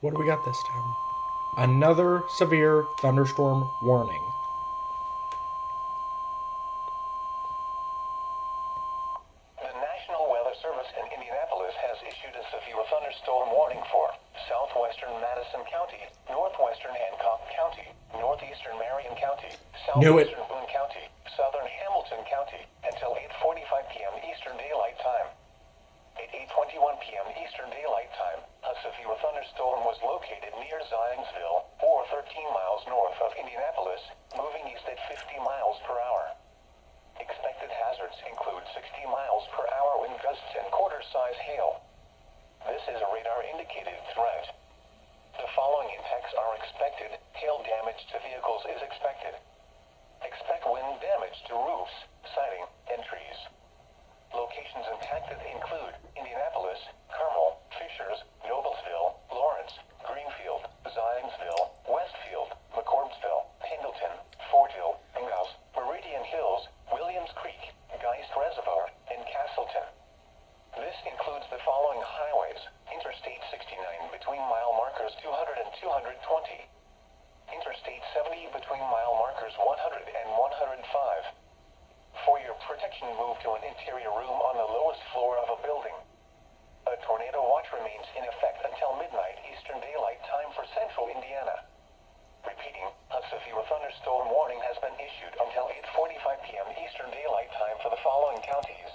What do we got this time? Another severe thunderstorm warning. The National Weather Service in Indianapolis has issued a severe thunderstorm warning for southwestern Madison County, northwestern Hancock County, northeastern Marion County, Knew it. southwestern Boone County, southern Hamilton County, until 8:45 p.m. Eastern Daylight Time. At 8:21 p.m. Eastern Daylight Time, a severe thunderstorm was located near Zionsville, or 13 miles north of Indianapolis, moving east at 50 miles per hour. Expected hazards include 60 miles per hour wind gusts and quarter-size hail. This is a radar-indicated threat. The following impacts are expected. Hail damage to vehicles is expected. Expect wind damage to roofs, siding, and trees. Locations impacted include Indianapolis, Carmel, Fishers, Noblesville, Lawrence, Greenfield, Zionsville, Westfield, McCordsville, Pendleton, Fort Hill, Ingalls, Meridian Hills, Williams Creek, Geist Reservoir, and Castleton. This includes the following highways: Interstate 69 between mile markers 200 and 220. Interstate 70 between mile markers 100 and 105. For your protection, move to an interior room on the lowest floor of a building. A tornado watch remains in effect until midnight Eastern Daylight Time for central Indiana. Repeating, a severe thunderstorm warning has been issued until 8:45 p.m. Eastern Daylight Time for the following counties: